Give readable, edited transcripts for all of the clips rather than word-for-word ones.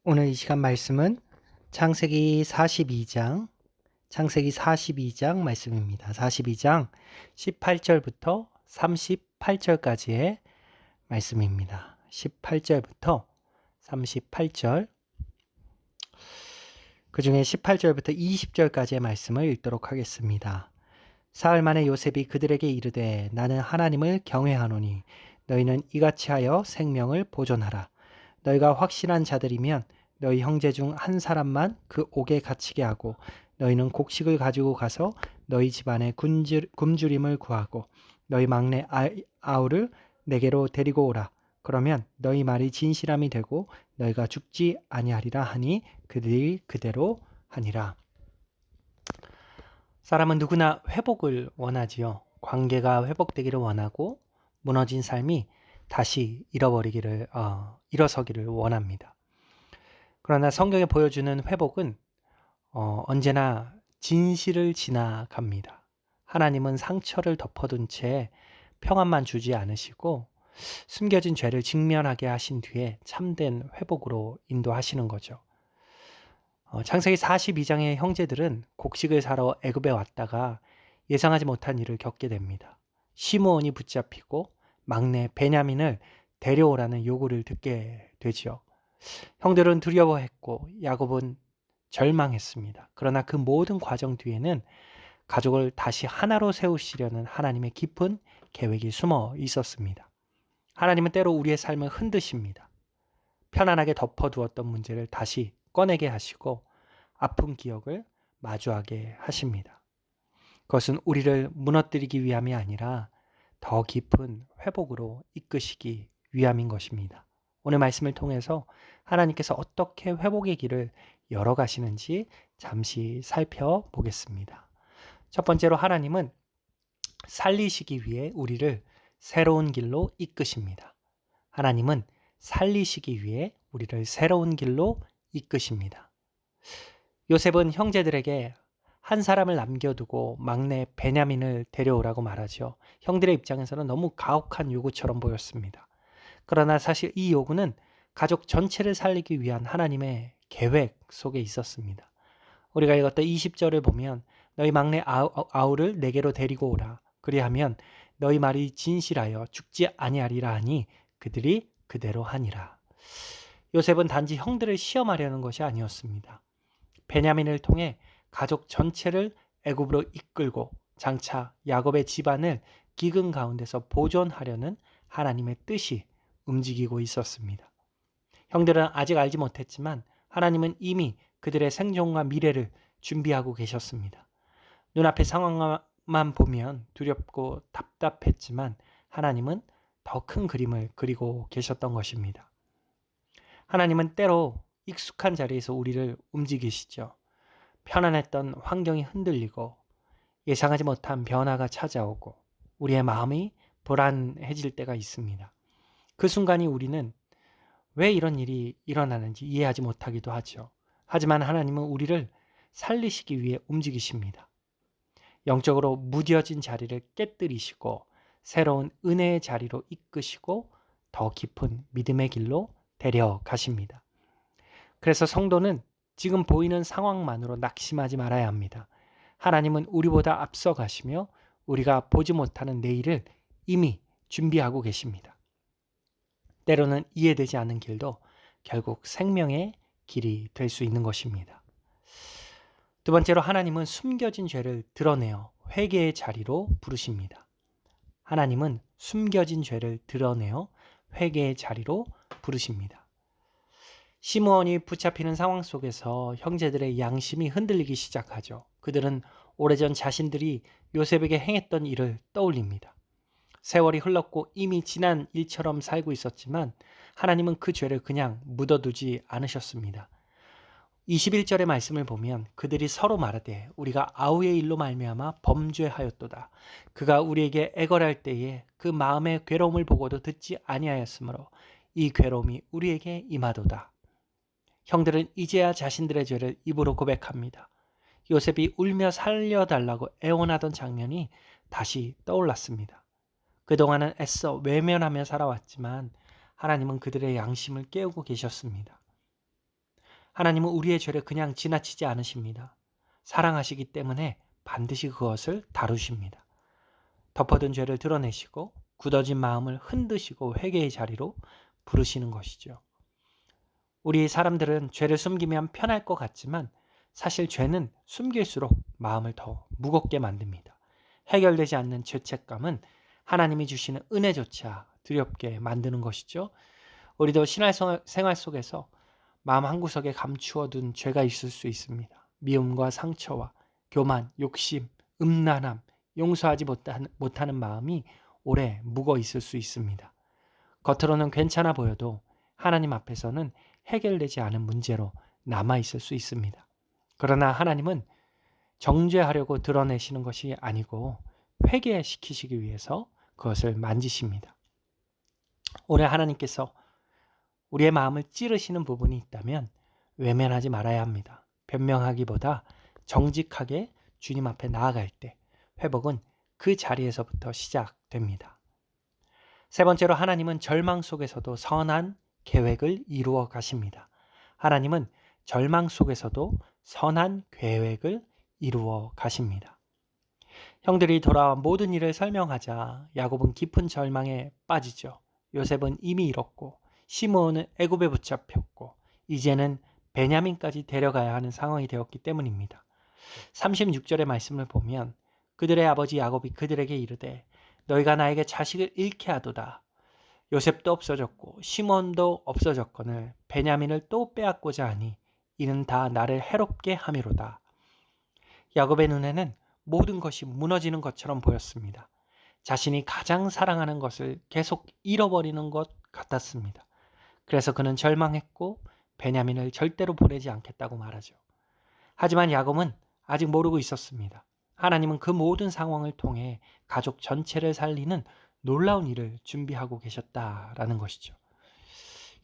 오늘 이 시간 말씀은 창세기 42장 말씀입니다. 42장 18절부터 38절까지의 말씀입니다. 18절부터 38절, 그 중에 18절부터 20절까지의 말씀을 읽도록 하겠습니다. 사흘 만에 요셉이 그들에게 이르되 나는 하나님을 경외하노니 너희는 이같이 하여 생명을 보존하라. 너희가 확실한 자들이면 너희 형제 중 한 사람만 그 옥에 갇히게 하고 너희는 곡식을 가지고 가서 너희 집안에 굶주림을 구하고 너희 막내 아우를 내게로 데리고 오라. 그러면 너희 말이 진실함이 되고 너희가 죽지 아니하리라 하니 그들이 그대로 하니라. 사람은 누구나 회복을 원하지요. 관계가 회복되기를 원하고 무너진 삶이 다시 일어서기를 원합니다. 그러나 성경에 보여주는 회복은 언제나 진실을 지나갑니다. 하나님은 상처를 덮어둔 채 평안만 주지 않으시고 숨겨진 죄를 직면하게 하신 뒤에 참된 회복으로 인도하시는 거죠. 창세기 42장의 형제들은 곡식을 사러 애굽에 왔다가 예상하지 못한 일을 겪게 됩니다. 시므온이 붙잡히고 막내 베냐민을 데려오라는 요구를 듣게 되지요. 형들은 두려워했고 야곱은 절망했습니다. 그러나 그 모든 과정 뒤에는 가족을 다시 하나로 세우시려는 하나님의 깊은 계획이 숨어 있었습니다. 하나님은 때로 우리의 삶을 흔드십니다. 편안하게 덮어두었던 문제를 다시 꺼내게 하시고 아픈 기억을 마주하게 하십니다. 그것은 우리를 무너뜨리기 위함이 아니라 더 깊은 회복으로 이끄시기 위함인 것입니다. 오늘 말씀을 통해서 하나님께서 어떻게 회복의 길을 열어가시는지 잠시 살펴보겠습니다. 첫 번째로 하나님은 살리시기 위해 우리를 새로운 길로 이끄십니다. 하나님은 살리시기 위해 우리를 새로운 길로 이끄십니다. 요셉은 형제들에게 한 사람을 남겨두고 막내 베냐민을 데려오라고 말하죠. 형들의 입장에서는 너무 가혹한 요구처럼 보였습니다. 그러나 사실 이 요구는 가족 전체를 살리기 위한 하나님의 계획 속에 있었습니다. 우리가 읽었던 20절을 보면 너희 막내 아우를 내게로 데리고 오라. 그리하면 너희 말이 진실하여 죽지 아니하리라 하니 그들이 그대로 하니라. 요셉은 단지 형들을 시험하려는 것이 아니었습니다. 베냐민을 통해 가족 전체를 애굽으로 이끌고 장차 야곱의 집안을 기근 가운데서 보존하려는 하나님의 뜻이 움직이고 있었습니다. 형들은 아직 알지 못했지만 하나님은 이미 그들의 생존과 미래를 준비하고 계셨습니다. 눈앞의 상황만 보면 두렵고 답답했지만 하나님은 더 큰 그림을 그리고 계셨던 것입니다. 하나님은 때로 익숙한 자리에서 우리를 움직이시죠. 편안했던 환경이 흔들리고 예상하지 못한 변화가 찾아오고 우리의 마음이 불안해질 때가 있습니다. 그 순간이 우리는 왜 이런 일이 일어나는지 이해하지 못하기도 하죠. 하지만 하나님은 우리를 살리시기 위해 움직이십니다. 영적으로 무뎌진 자리를 깨뜨리시고 새로운 은혜의 자리로 이끄시고 더 깊은 믿음의 길로 데려가십니다. 그래서 성도는 지금 보이는 상황만으로 낙심하지 말아야 합니다. 하나님은 우리보다 앞서가시며 우리가 보지 못하는 내일을 이미 준비하고 계십니다. 때로는 이해되지 않는 길도 결국 생명의 길이 될 수 있는 것입니다. 두 번째로 하나님은 숨겨진 죄를 드러내어 회개의 자리로 부르십니다. 하나님은 숨겨진 죄를 드러내어 회개의 자리로 부르십니다. 시므온이 붙잡히는 상황 속에서 형제들의 양심이 흔들리기 시작하죠. 그들은 오래전 자신들이 요셉에게 행했던 일을 떠올립니다. 세월이 흘렀고 이미 지난 일처럼 살고 있었지만 하나님은 그 죄를 그냥 묻어두지 않으셨습니다. 21절의 말씀을 보면 그들이 서로 말하되 우리가 아우의 일로 말미암아 범죄하였도다. 그가 우리에게 애걸할 때에 그 마음의 괴로움을 보고도 듣지 아니하였으므로 이 괴로움이 우리에게 임하도다. 형들은 이제야 자신들의 죄를 입으로 고백합니다. 요셉이 울며 살려달라고 애원하던 장면이 다시 떠올랐습니다. 그동안은 애써 외면하며 살아왔지만 하나님은 그들의 양심을 깨우고 계셨습니다. 하나님은 우리의 죄를 그냥 지나치지 않으십니다. 사랑하시기 때문에 반드시 그것을 다루십니다. 덮어둔 죄를 드러내시고 굳어진 마음을 흔드시고 회개의 자리로 부르시는 것이죠. 우리 사람들은 죄를 숨기면 편할 것 같지만 사실 죄는 숨길수록 마음을 더 무겁게 만듭니다. 해결되지 않는 죄책감은 하나님이 주시는 은혜조차 두렵게 만드는 것이죠. 우리도 신앙생활 속에서 마음 한구석에 감추어둔 죄가 있을 수 있습니다. 미움과 상처와 교만, 욕심, 음란함, 용서하지 못하는 마음이 오래 묵어 있을 수 있습니다. 겉으로는 괜찮아 보여도 하나님 앞에서는 해결되지 않은 문제로 남아 있을 수 있습니다. 그러나 하나님은 정죄하려고 드러내시는 것이 아니고 회개시키시기 위해서 그것을 만지십니다. 오늘 하나님께서 우리의 마음을 찌르시는 부분이 있다면 외면하지 말아야 합니다. 변명하기보다 정직하게 주님 앞에 나아갈 때 회복은 그 자리에서부터 시작됩니다. 세 번째로 하나님은 절망 속에서도 선한 계획을 이루어 가십니다. 하나님은 절망 속에서도 선한 계획을 이루어 가십니다. 형들이 돌아와 모든 일을 설명하자 야곱은 깊은 절망에 빠지죠. 요셉은 이미 잃었고 시므온은 애굽에 붙잡혔고 이제는 베냐민까지 데려가야 하는 상황이 되었기 때문입니다. 36절의 말씀을 보면 그들의 아버지 야곱이 그들에게 이르되 너희가 나에게 자식을 잃게 하도다. 요셉도 없어졌고 시몬도 없어졌거늘 베냐민을 또 빼앗고자 하니 이는 다 나를 해롭게 함이로다. 야곱의 눈에는 모든 것이 무너지는 것처럼 보였습니다. 자신이 가장 사랑하는 것을 계속 잃어버리는 것 같았습니다. 그래서 그는 절망했고 베냐민을 절대로 보내지 않겠다고 말하죠. 하지만 야곱은 아직 모르고 있었습니다. 하나님은 그 모든 상황을 통해 가족 전체를 살리는 놀라운 일을 준비하고 계셨다라는 것이죠.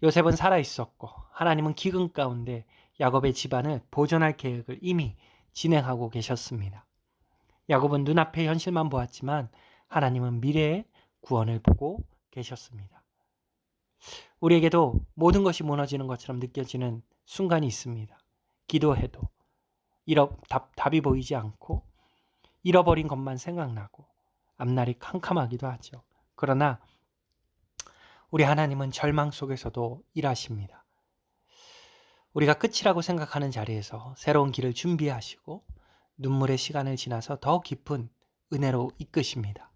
요셉은 살아있었고 하나님은 기근 가운데 야곱의 집안을 보존할 계획을 이미 진행하고 계셨습니다. 야곱은 눈앞의 현실만 보았지만 하나님은 미래의 구원을 보고 계셨습니다. 우리에게도 모든 것이 무너지는 것처럼 느껴지는 순간이 있습니다. 기도해도 답이 보이지 않고 잃어버린 것만 생각나고 앞날이 캄캄하기도 하죠. 그러나 우리 하나님은 절망 속에서도 일하십니다. 우리가 끝이라고 생각하는 자리에서 새로운 길을 준비하시고 눈물의 시간을 지나서 더 깊은 은혜로 이끄십니다.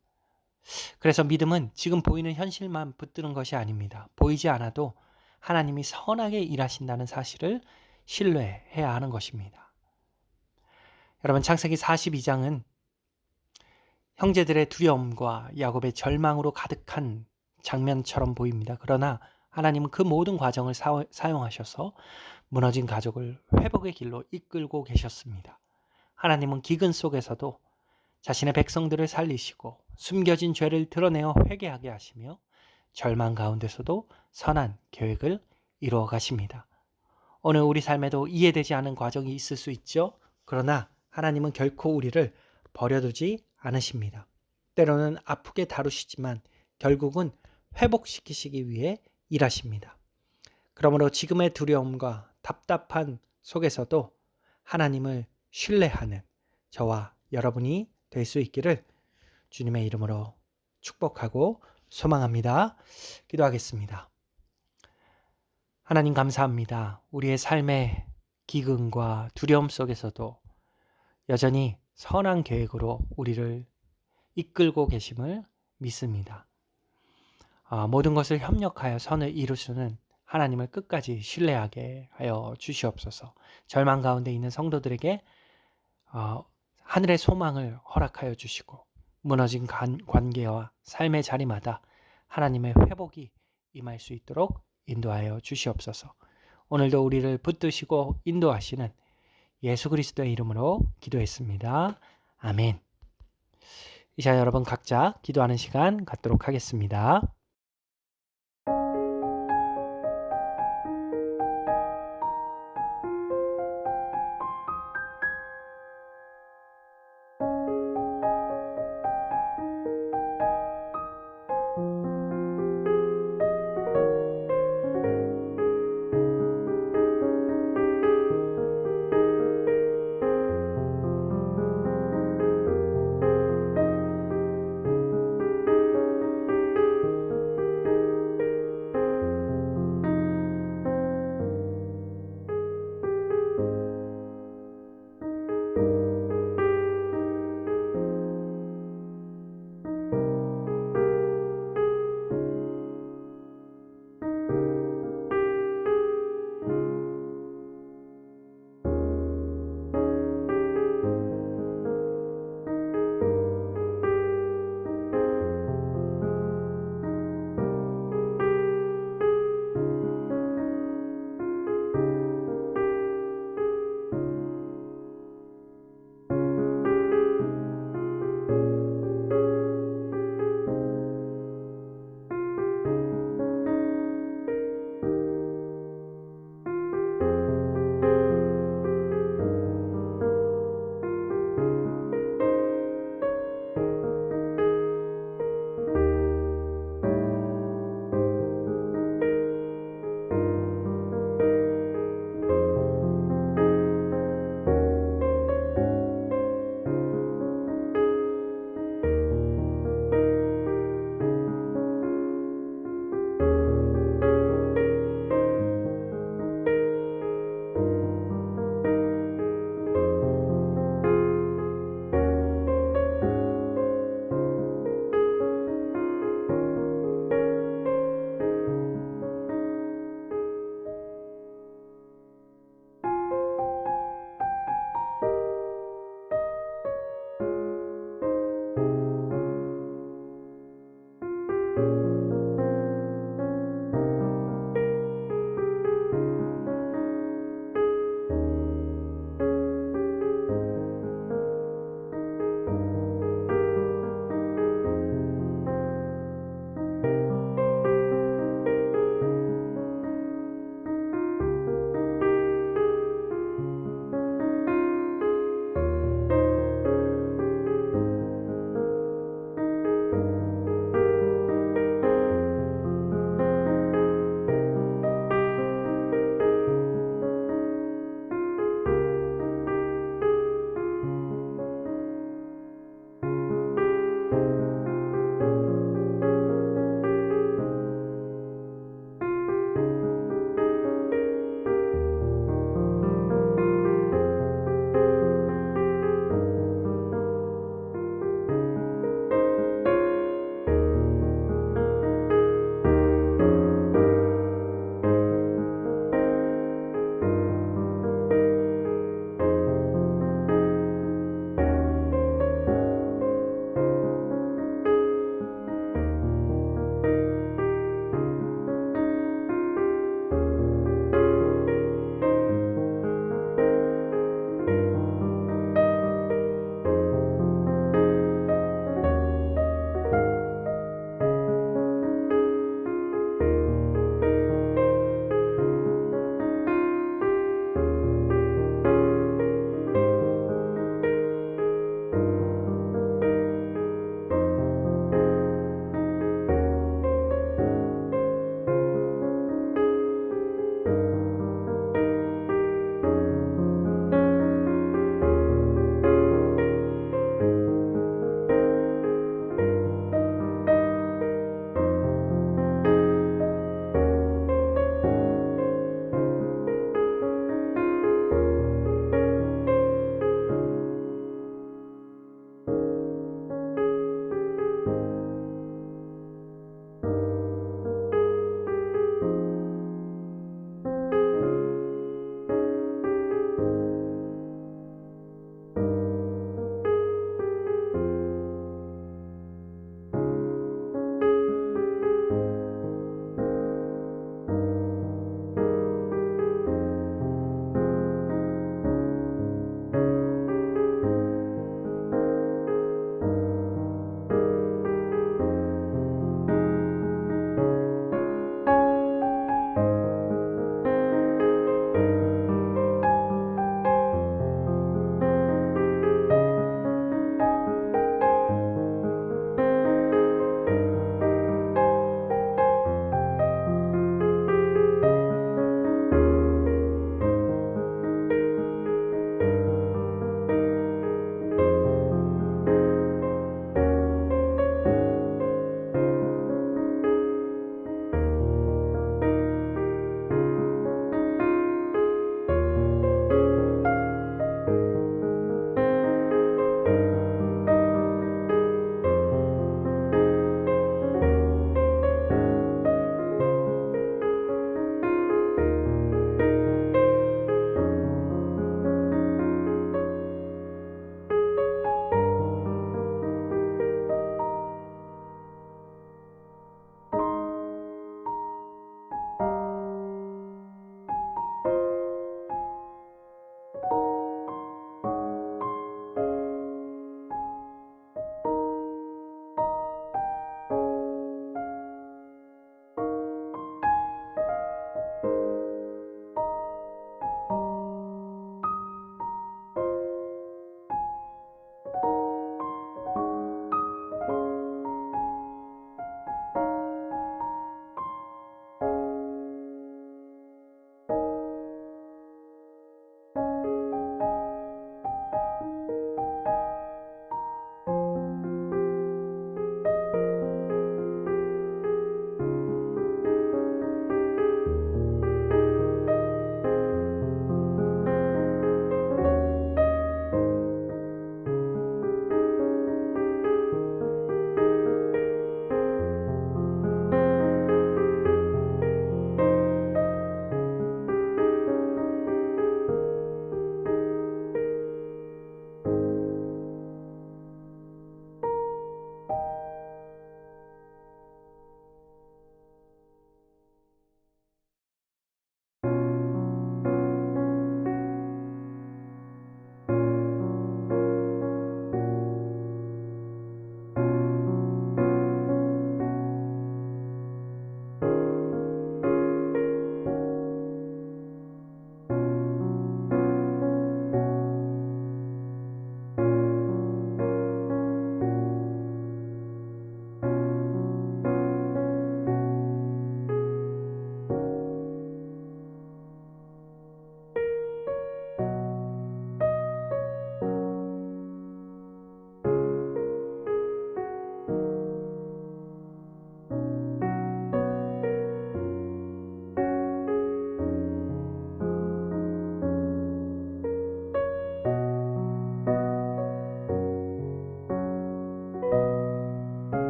그래서 믿음은 지금 보이는 현실만 붙드는 것이 아닙니다. 보이지 않아도 하나님이 선하게 일하신다는 사실을 신뢰해야 하는 것입니다. 여러분, 창세기 42장은 형제들의 두려움과 야곱의 절망으로 가득한 장면처럼 보입니다. 그러나 하나님은 그 모든 과정을 사용하셔서 무너진 가족을 회복의 길로 이끌고 계셨습니다. 하나님은 기근 속에서도 자신의 백성들을 살리시고 숨겨진 죄를 드러내어 회개하게 하시며 절망 가운데서도 선한 계획을 이루어 가십니다. 오늘 우리 삶에도 이해되지 않은 과정이 있을 수 있죠. 그러나 하나님은 결코 우리를 버려두지 않으십니다. 때로는 아프게 다루시지만 결국은 회복시키시기 위해 일하십니다. 그러므로 지금의 두려움과 답답한 속에서도 하나님을 신뢰하는 저와 여러분이 될 수 있기를 주님의 이름으로 축복하고 소망합니다. 기도하겠습니다. 하나님 감사합니다. 우리의 삶의 기근과 두려움 속에서도 여전히 선한 계획으로 우리를 이끌고 계심을 믿습니다. 모든 것을 협력하여 선을 이루시는 하나님을 끝까지 신뢰하게 하여 주시옵소서. 절망 가운데 있는 성도들에게 하늘의 소망을 허락하여 주시고 무너진 관계와 삶의 자리마다 하나님의 회복이 임할 수 있도록 인도하여 주시옵소서. 오늘도 우리를 붙드시고 인도하시는 예수 그리스도의 이름으로 기도했습니다. 아멘. 이제 여러분 각자 기도하는 시간 갖도록 하겠습니다.